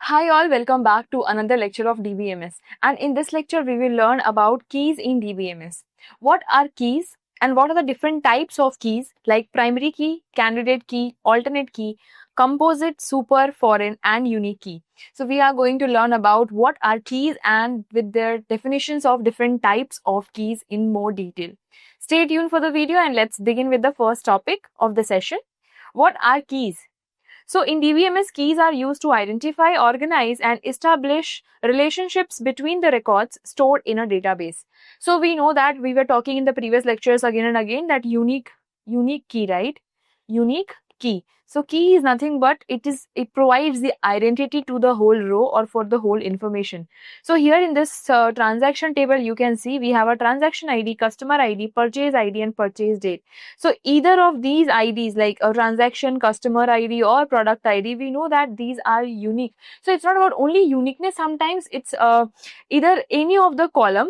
Hi all, welcome back to another lecture of DBMS. And in this lecture, we will learn about keys in DBMS. What are keys and what are the different types of keys like primary key, candidate key, alternate key, composite, super, foreign and unique key. So we are going to learn about what are keys and with their definitions of different types of keys in more detail. Stay tuned for the video and let's begin with the first topic of the session. What are keys? So in DBMS, keys are used to identify, organize and establish relationships between the records stored in a database. So we know that we were talking in the previous lectures again and again that unique key, right? Unique key. So key is nothing but it provides the identity to the whole row or for the whole information. So here in this transaction table, you can see we have a transaction ID, customer ID, purchase ID and purchase date. So either of these IDs like a transaction, customer ID or product ID, we know that these are unique. So it's not about only uniqueness. Sometimes it's either any of the column,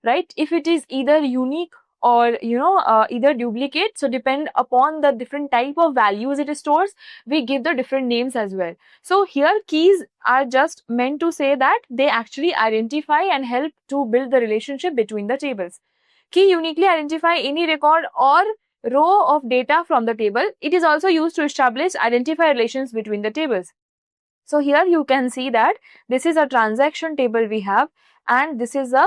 right? If it is either unique or either duplicate, so depend upon the different type of values it stores, we give the different names as well. So here keys are just meant to say that they actually identify and help to build the relationship between the tables. Key uniquely identify any record or row of data from the table. It is also used to establish identify relations between the tables. So here you can see that this is a transaction table we have and this is a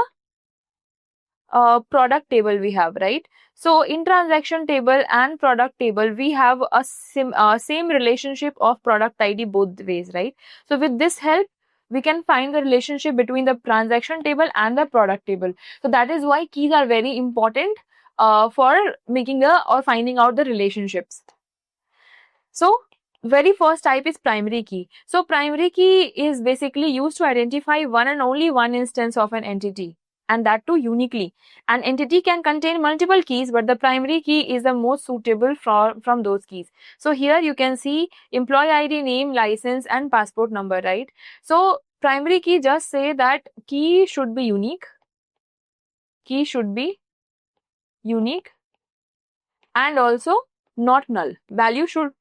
product table we have, right? So in transaction table and product table, we have a same relationship of product ID both ways, right? So with this help, we can find the relationship between the transaction table and the product table. So that is why keys are very important for making or finding out the relationships. So very first type is primary key. So primary key is basically used to identify one and only one instance of an entity, and that too uniquely. An entity can contain multiple keys, but the primary key is the most suitable from those keys. So here you can see employee ID, name, license and passport number, right? So primary key just say that key should be unique. Key should be unique and also not null. Value should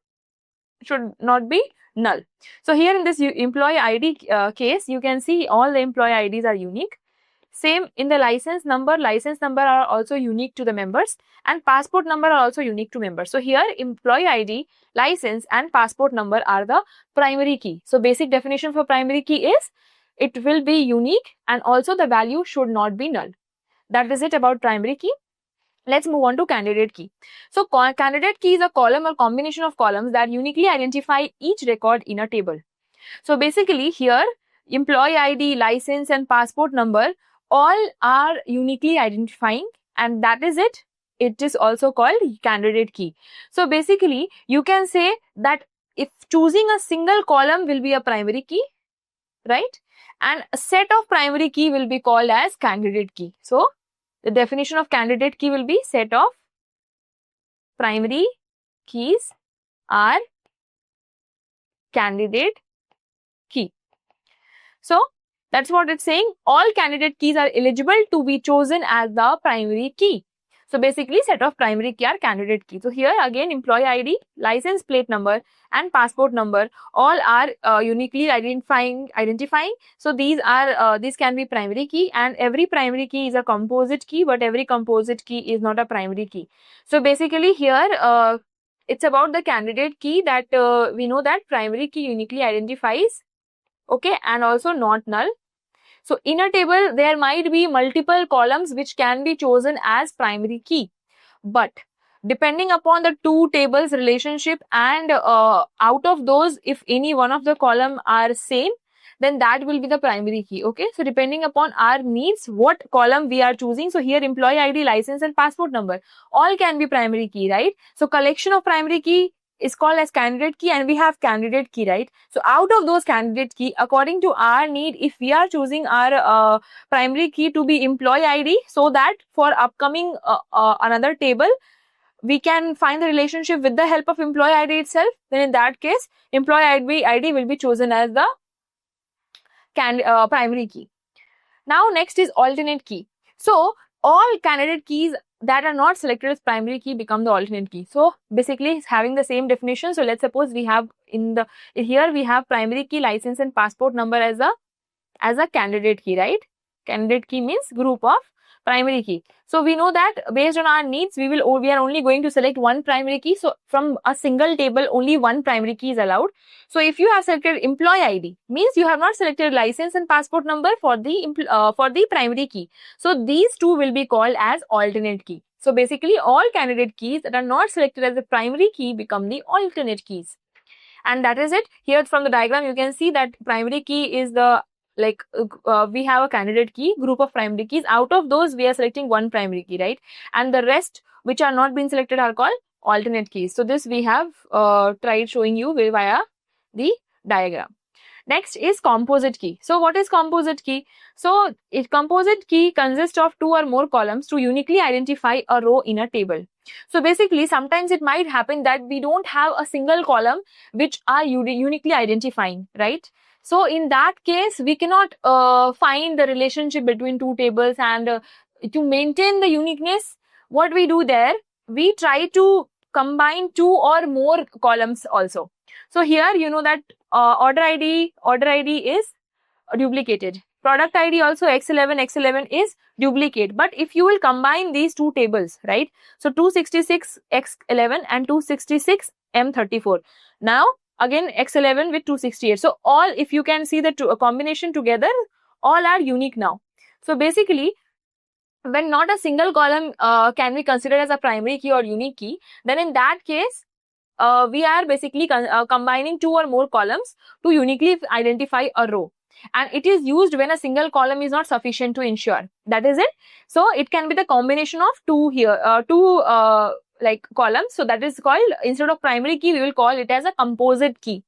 not be null. So here in this employee ID case, you can see all the employee IDs are unique. Same in the license number are also unique to the members and passport number are also unique to members. So here employee ID, license and passport number are the primary key. So basic definition for primary key is it will be unique and also the value should not be null. That is it about primary key. Let's move on to candidate key. So candidate key is a column or combination of columns that uniquely identify each record in a table. So basically here employee ID, license and passport number all are uniquely identifying and that is it. It is also called candidate key. So basically you can say that if choosing a single column will be a primary key, right? And a set of primary key will be called as candidate key. So the definition of candidate key will be set of primary keys are candidate key. So that's what it's saying. All candidate keys are eligible to be chosen as the primary key. So basically set of primary key are candidate key. So here again employee ID, license plate number and passport number all are uniquely identifying. So these can be primary key and every primary key is a composite key, but every composite key is not a primary key. So basically here it's about the candidate key that we know that primary key uniquely identifies, okay, and also not null. So in a table, there might be multiple columns which can be chosen as primary key. But depending upon the two tables relationship and out of those, if any one of the column are same, then that will be the primary key, okay? So depending upon our needs, what column we are choosing. So here employee ID, license and passport number, all can be primary key, right? So collection of primary key is called as candidate key and we have candidate key, right? So out of those candidate key, according to our need, if we are choosing our primary key to be employee ID so that for upcoming another table, we can find the relationship with the help of employee ID itself, then in that case, employee ID will be chosen as the primary key. Now next is alternate key. So all candidate keys that are not selected as primary key become the alternate key. So basically it's having the same definition. So let's suppose we have here we have primary key, license and passport number as a candidate key, right? Candidate key means group of primary key. So we know that based on our needs, we are only going to select one primary key. So from a single table, only one primary key is allowed. So if you have selected employee ID, means you have not selected license and passport number for the primary key. So these two will be called as alternate key. So basically all candidate keys that are not selected as the primary key become the alternate keys. And that is it. Here from the diagram, you can see that primary key is the we have a candidate key, group of primary keys. Out of those, we are selecting one primary key, right? And the rest which are not being selected are called alternate keys. So this we have tried showing you via the diagram. Next is composite key. So what is composite key? So composite key consists of two or more columns to uniquely identify a row in a table. So basically sometimes it might happen that we don't have a single column which are uniquely identifying, right? So in that case, we cannot find the relationship between two tables, and to maintain the uniqueness, what we do there, we try to combine two or more columns also. So here you know that order ID is duplicated. Product ID also X11 is duplicate. But if you will combine these two tables, right? So 266 X11 and 266 M34. Now again X11 with 268. So all, if you can see the combination together, all are unique now. So basically, when not a single column can be considered as a primary key or unique key, then in that case, we are basically combining two or more columns to uniquely identify a row. And it is used when a single column is not sufficient to ensure. That is it. So it can be the combination of two here, columns. So that is called, instead of primary key, we will call it as a composite key,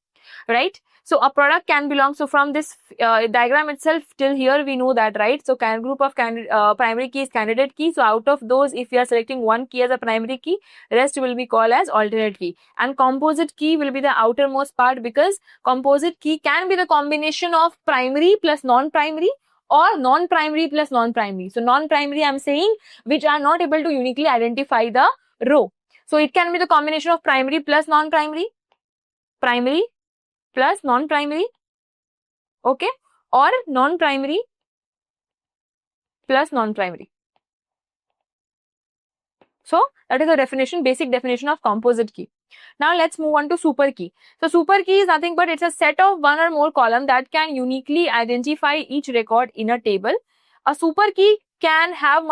right? So a product can belong, so from this diagram itself till here we know that, right? So group of primary key is candidate key. So out of those, if we are selecting one key as a primary key, rest will be called as alternate key. And composite key will be the outermost part, because composite key can be the combination of primary plus non-primary or non-primary plus non-primary. So non-primary, I am saying, which are not able to uniquely identify the row. So it can be the combination of primary plus non-primary, primary plus non-primary, okay, or non-primary plus non-primary. So that is the definition, basic definition of composite key. Now let's move on to super key. So super key is nothing but it's a set of one or more column that can uniquely identify each record in a table. A super key can have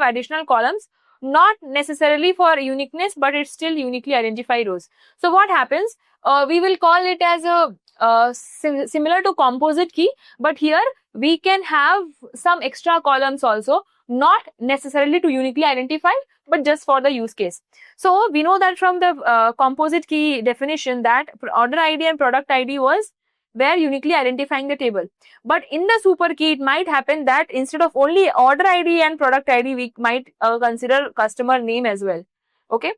additional columns, not necessarily for uniqueness, but it still uniquely identify rows. So what happens? We will call it as a similar to composite key, but here we can have some extra columns also, not necessarily to uniquely identify, but just for the use case. So we know that from the composite key definition that order ID and product ID were uniquely identifying the table. But in the super key, it might happen that instead of only order ID and product ID, we might consider customer name as well. Okay,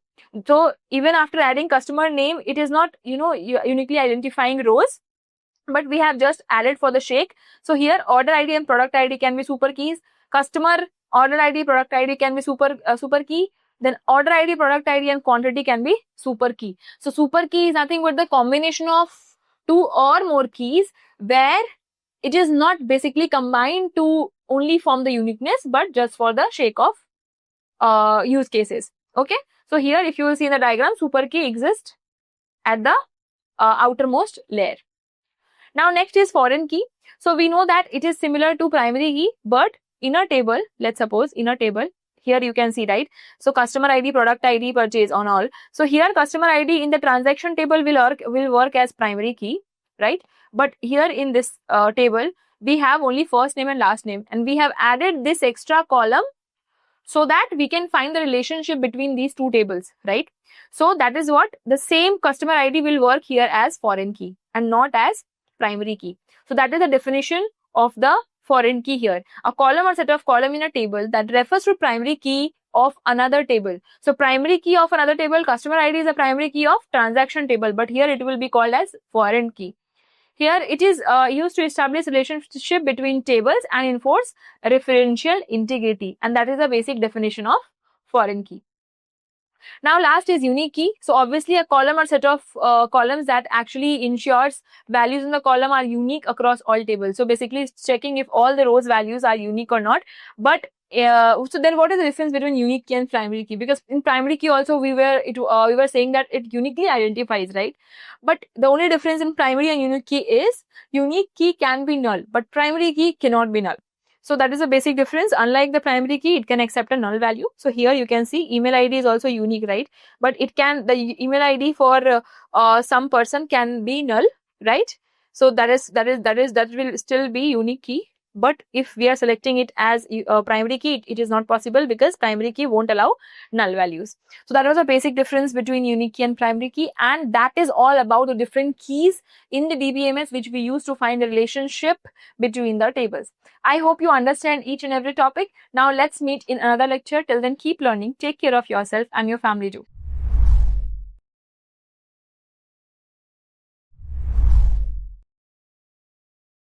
so even after adding customer name, it is not, uniquely identifying rows, but we have just added for the shake. So here order ID and product ID can be super keys. Customer order ID, product ID can be super key. Then order ID, product ID and quantity can be super key. So super key is nothing but the combination of two or more keys where it is not basically combined to only form the uniqueness, but just for the sake of use cases. Okay. So here, if you will see in the diagram, super key exists at the outermost layer. Now next is foreign key. So we know that it is similar to primary key, but in a table, let's suppose in a table, here you can see, right? So customer ID, product ID, purchase on all. So here customer ID in the transaction table will work as primary key, right? But here in this table, we have only first name and last name, and we have added this extra column so that we can find the relationship between these two tables, right? So that is what the same customer ID will work here as foreign key and not as primary key. So that is the definition of the foreign key here. A column or set of column in a table that refers to primary key of another table. So primary key of another table, customer ID is a primary key of transaction table, but here it will be called as foreign key. Here it is used to establish relationship between tables and enforce referential integrity, and that is the basic definition of foreign key. Now last is unique key. So obviously a column or set of columns that actually ensures values in the column are unique across all tables. So basically it's checking if all the rows values are unique or not. But so then what is the difference between unique key and primary key? Because in primary key also we were saying that it uniquely identifies, right? But the only difference in primary and unique key is unique key can be null, but primary key cannot be null. So that is a basic difference. Unlike the primary key, it can accept a null value. So here you can see email ID is also unique, right? But it can, the email ID for some person can be null, right? So that will still be unique key. But if we are selecting it as a primary key, it is not possible because primary key won't allow null values. So that was a basic difference between unique key and primary key, and that is all about the different keys in the DBMS which we use to find the relationship between the tables. I hope you understand each and every topic. Now let's meet in another lecture. Till then, keep learning. Take care of yourself and your family too.